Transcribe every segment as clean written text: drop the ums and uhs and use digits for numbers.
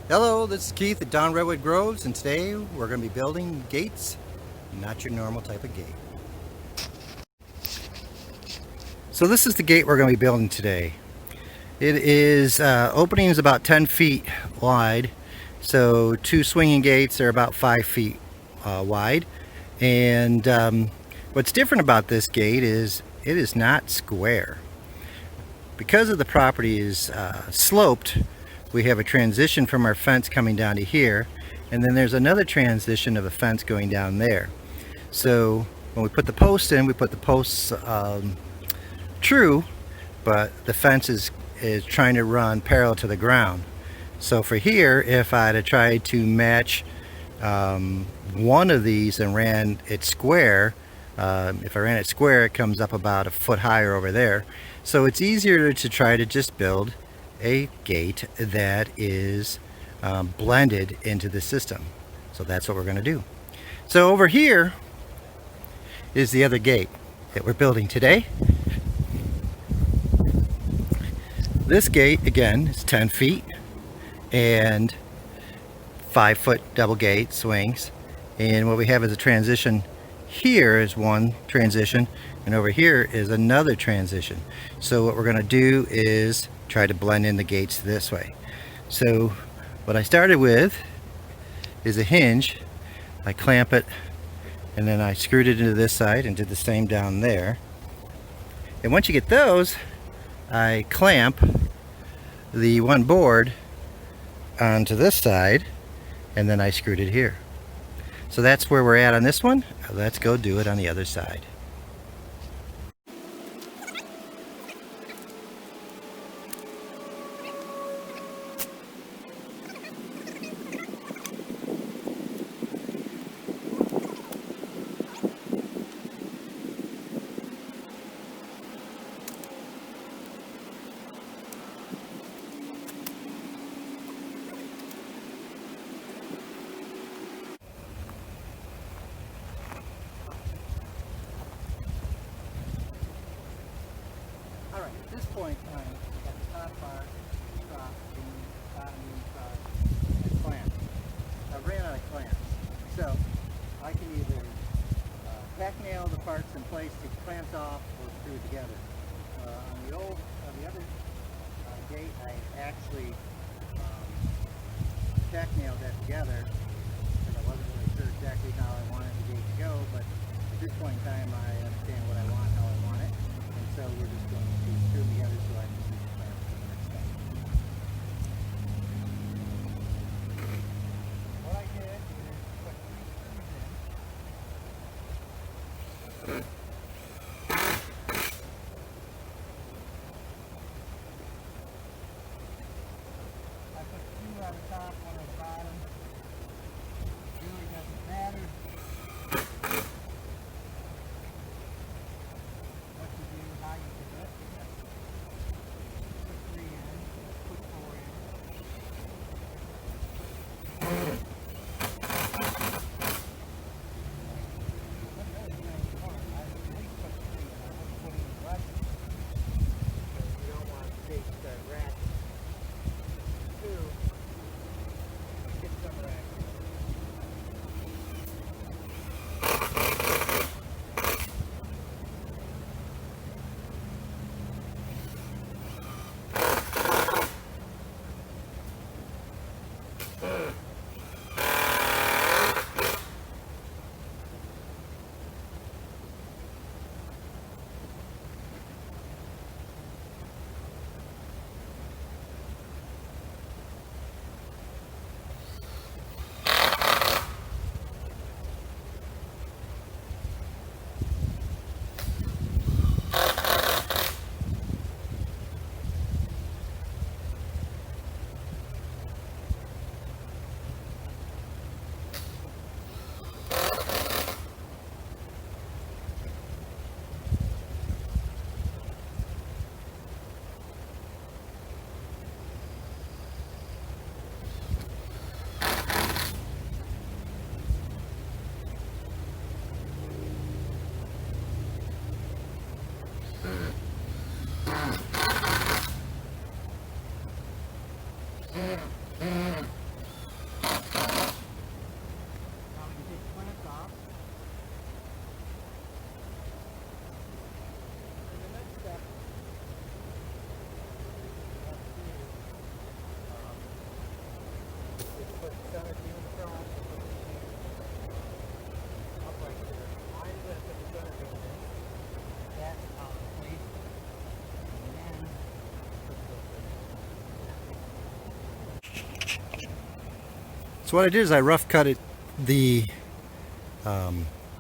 Hello, this is Keith at Down Redwood Groves, and today we're going to be building gates, not your normal type of gate. So this is the gate we're going to be building today. It is opening is about 10 feet wide, so two swinging gates are about 5 feet wide. And what's different about this gate is it is not square. Because of the property is sloped, we have a transition from our fence coming down to here, and then there's another transition of a fence going down there. So when we put the posts in, we put the posts true, but the fence is trying to run parallel to the ground. So for here, if I had tried to match one of these and ran it square, if I ran it square, it comes up about a foot higher over there. So it's easier to try to just build a gate that is blended into the system. So that's what we're going to do. So over here is the other gate that we're building today. This gate again is 10 feet and 5-foot double gate swings, and what we have is a transition. Here is one transition, and over here is another transition. So what we're going to do is try to blend in the gates this way. So what I started with is a hinge. I clamp it, and then I screwed it into this side and did the same down there. And once you get those, I clamp the one board onto this side, and then I screwed it here. So that's where we're at on this one. Let's go do it on the other side. Alright, at this point in time, we've got the top bar, top, beam, bottom beam, side, and clamps. I ran out of clamps, so I can either tack nail the parts in place, take the clamps off, or screw it together. On the other gate, I actually tack nailed that together because I wasn't really sure exactly how I wanted the gate to go, but at this point in time, I understand what I want, how I want it. So we're just going to screw them together so I can see the clamps for the next step. What I did is put 3 screws in. I put 2 on the top, 1 on the bottom. It really doesn't matter. How you do it. Put 3 in, put 4 in. I at least put 3 in. I wouldn't put any less because you don't want the gate to start ratcheting. 2, get some ratchet. So what I did is I rough cut it, the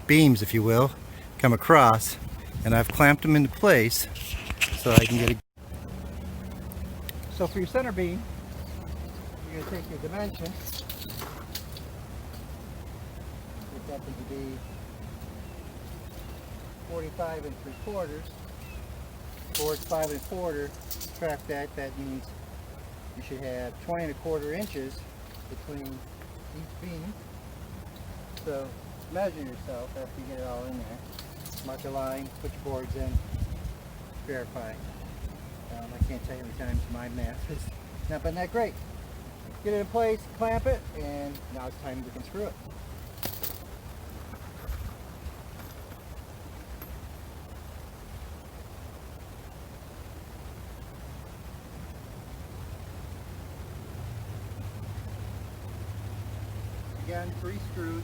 beams, if you will, come across, and I've clamped them into place so I can get it. So for your center beam, you're going to take your dimension, which happens to be 45 3/4 towards 5 1/4. Subtract that, that means you should have 20 1/4 inches between each beam. So measure yourself after you get it all in there. Mark a line, put your boards in, verify. I can't tell you how many times my math is not been that great. Get it in place, clamp it, and now it's time we can screw it. Again, 3 screws.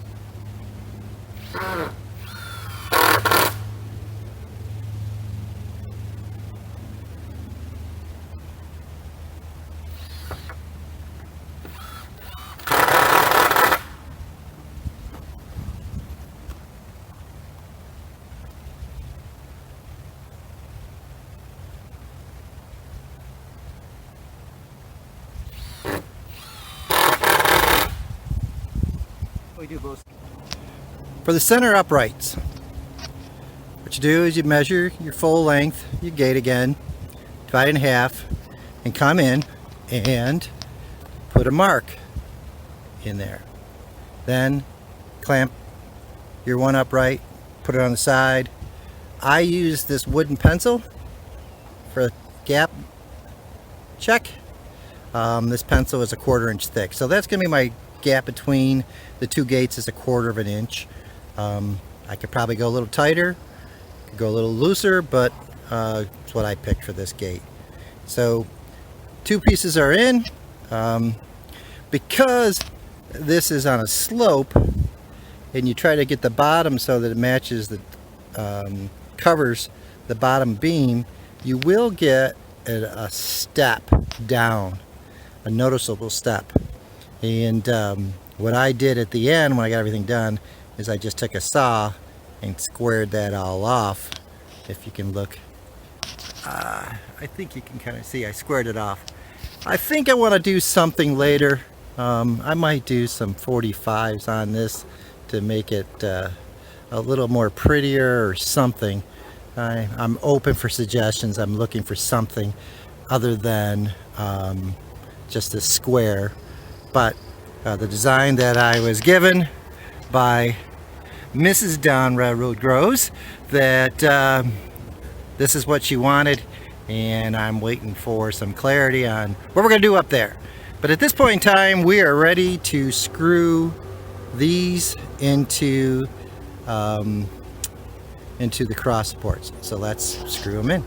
We do both. For the center uprights, what you do is you measure your full length, your gate again, divide it in half, and come in and put a mark in there. Then clamp your one upright, put it on the side. I use this wooden pencil for a gap check. This pencil is a 1/4 inch thick, so that's going to be my gap between the two gates is a 1/4 inch. I could probably go a little tighter, could go a little looser, but it's what I picked for this gate. So 2 pieces are in. Because this is on a slope and you try to get the bottom so that it matches the covers the bottom beam, you will get a step down, a noticeable step. And what I did at the end when I got everything done is I just took a saw and squared that all off. If you can look, I think you can kind of see I squared it off. I think I want to do something later. I might do some 45s on this to make it a little more prettier or something. I'm open for suggestions. I'm looking for something other than just a square. But the design that I was given by Mrs. Down Redwood Grows, that this is what she wanted, and I'm waiting for some clarity on what we're going to do up there. But at this point in time, we are ready to screw these into the cross supports. So let's screw them in.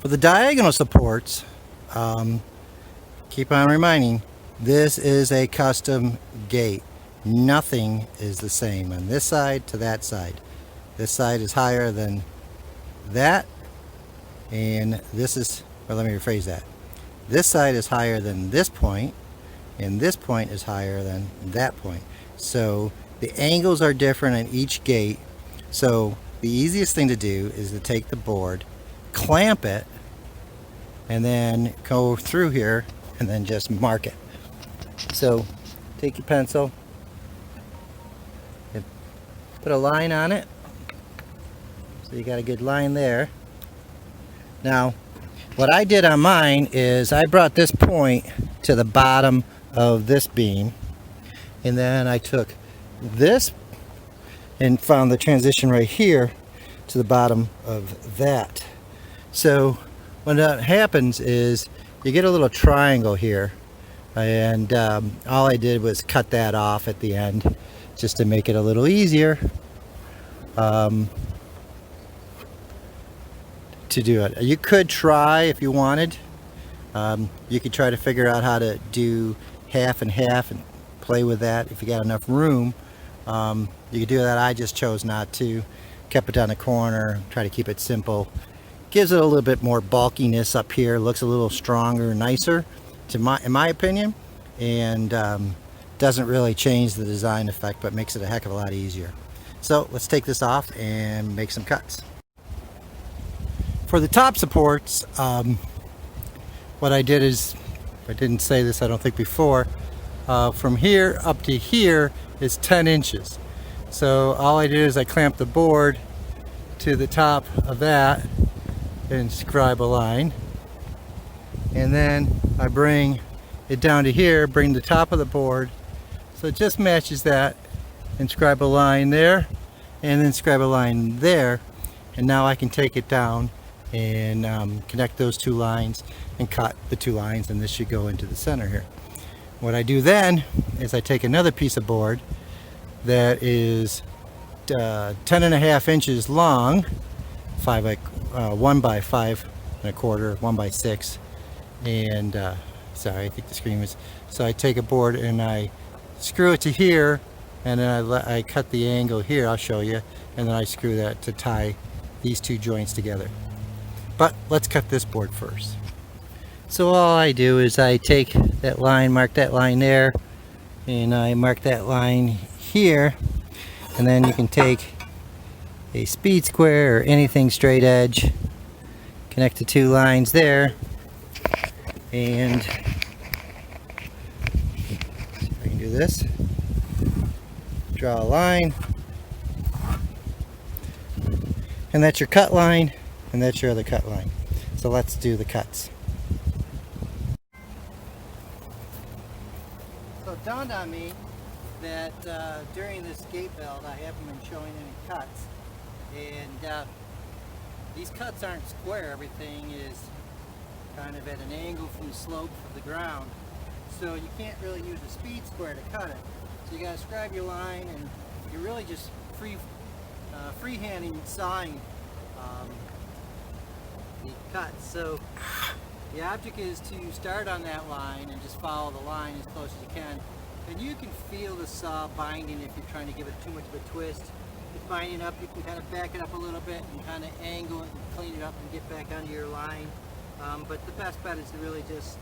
For the diagonal supports, keep on reminding, this is a custom gate. Nothing is the same on this side to that side. This side is higher than that, and this is, well, let me rephrase that. This side is higher than this point, and this point is higher than that point. So The angles are different in each gate, so the easiest thing to do is to take the board, clamp it, and then go through here and then just mark it. So take your pencil and put a line on it. So you got a good line there. Now what I did on mine is I brought this point to the bottom of this beam, and then I took this and found the transition right here to the bottom of that. So when that happens is you get a little triangle here, and all I did was cut that off at the end just to make it a little easier to do it. You could try if you wanted. You could try to figure out how to do half and half and play with that if you got enough room. You could do that. I just chose not to. Kept it on the corner, try to keep it simple. Gives it a little bit more bulkiness up here, looks a little stronger, nicer in my opinion, and doesn't really change the design effect, but makes it a heck of a lot easier. So let's take this off and make some cuts. For the top supports, what I did is, I didn't say this I don't think before, from here up to here is 10 inches. So all I did is I clamped the board to the top of that and scribe a line, and then I bring it down to here, bring the top of the board so it just matches that, and scribe a line there, and then scribe a line there, and now I can take it down and connect those two lines and cut the two lines, and this should go into the center here. What I do then is I take another piece of board that is 10.5 inches long, 1 by 5 1/4, 1 by 6, and sorry, I think the screen was, so I take a board and I screw it to here, and then I cut the angle here, I'll show you, and then I screw that to tie these two joints together. But let's cut this board first. So all I do is I take that line, mark that line there, and I mark that line here, and then you can take a speed square or anything straight edge, connect the two lines there, and see if I can do this, draw a line, and that's your cut line, and that's your other cut line. So let's do the cuts. So it dawned on me that during this gate belt I haven't been showing any cuts, and these cuts aren't square. Everything is kind of at an angle from the slope of the ground, so you can't really use a speed square to cut it. So you got to scribe your line, and you're really just freehanding sawing the cuts. So the object is to start on that line and just follow the line as close as you can. And you can feel the saw binding if you're trying to give it too much of a twist. It's binding up, you can kind of back it up a little bit and kind of angle it and clean it up and get back onto your line. But the best bet is to really just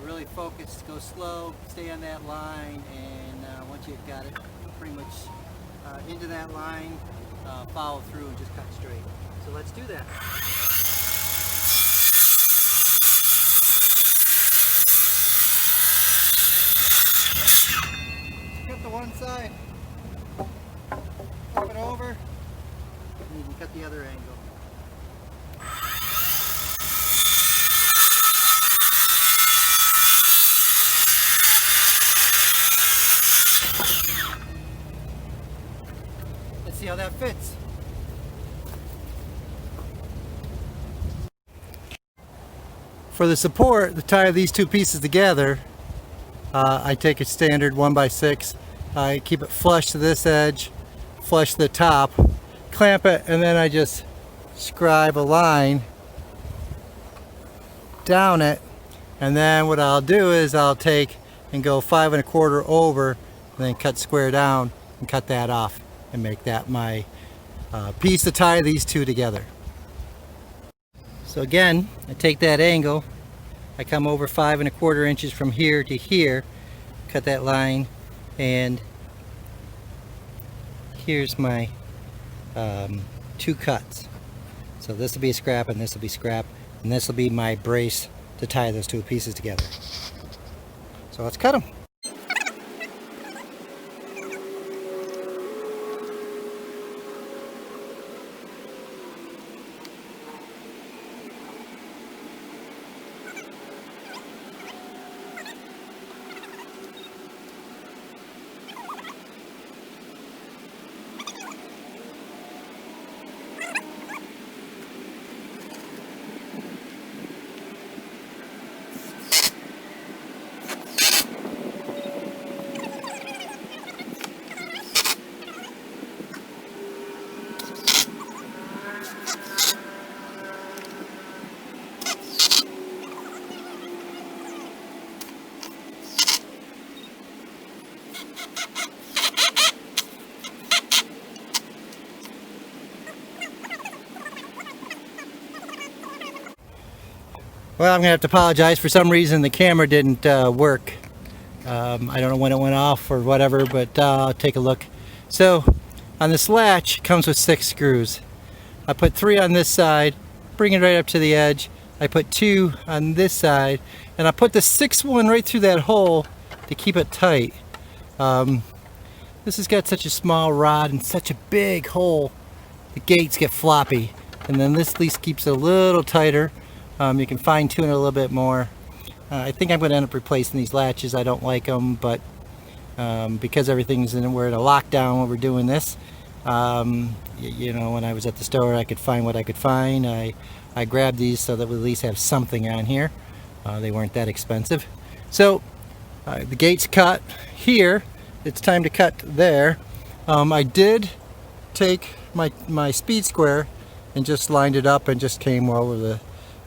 really focus, go slow, stay on that line, and once you've got it pretty much into that line, follow through and just cut straight. So let's do that. Cut the one side, flip it over, and you can cut the other angle. Let's see how that fits. For the support, to tie these two pieces together, I take a standard 1 by 6. I keep it flush to this edge, flush to the top, clamp it, and then I just scribe a line down it. And then what I'll do is I'll take and go 5 1/4 over, and then cut square down and cut that off and make that my piece to tie these two together. So again, I take that angle, I come over 5 1/4 inches from here to here, cut that line, and here's my 2 cuts. So this will be scrap and this will be scrap, and this will be my brace to tie those 2 pieces together. So let's cut them. Well, I'm going to have to apologize. For some reason the camera didn't work. I don't know when it went off or whatever, but I'll take a look. So on this latch, it comes with 6 screws. I put 3 on this side, bring it right up to the edge. I put 2 on this side, and I put the 6th one right through that hole to keep it tight. This has got such a small rod and such a big hole, the gates get floppy. And then this at least keeps it a little tighter. You can fine tune it a little bit more. I think I'm going to end up replacing these latches. I don't like them, but because everything's we're in a lockdown when we're doing this, you know, when I was at the store I could find what I could find. I grabbed these so that we at least have something on here. They weren't that expensive. So the gate's cut here. It's time to cut there. I did take my speed square and just lined it up and just came over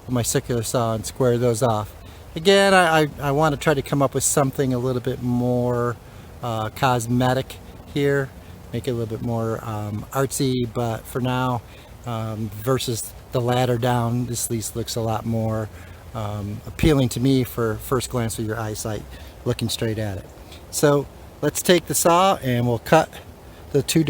my circular saw and square those off. Again, I want to try to come up with something a little bit more cosmetic here, make it a little bit more artsy, but for now, versus the ladder down, this at least looks a lot more appealing to me for first glance with your eyesight looking straight at it. So let's take the saw and we'll cut the 2.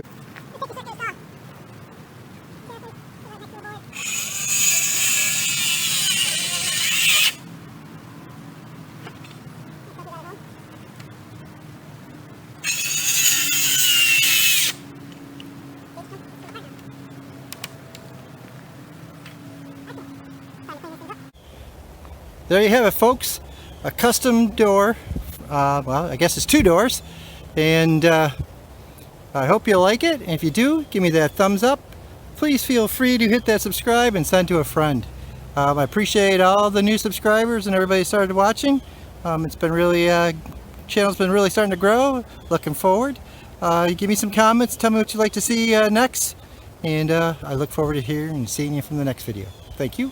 There you have it, folks. A custom door. Well, I guess it's 2 doors. And I hope you like it. And if you do, give me that thumbs up. Please feel free to hit that subscribe and send to a friend. I appreciate all the new subscribers and everybody started watching. It's been really, channel's been really starting to grow. Looking forward. Give me some comments. Tell me what you'd like to see next. And I look forward to hearing and seeing you from the next video. Thank you.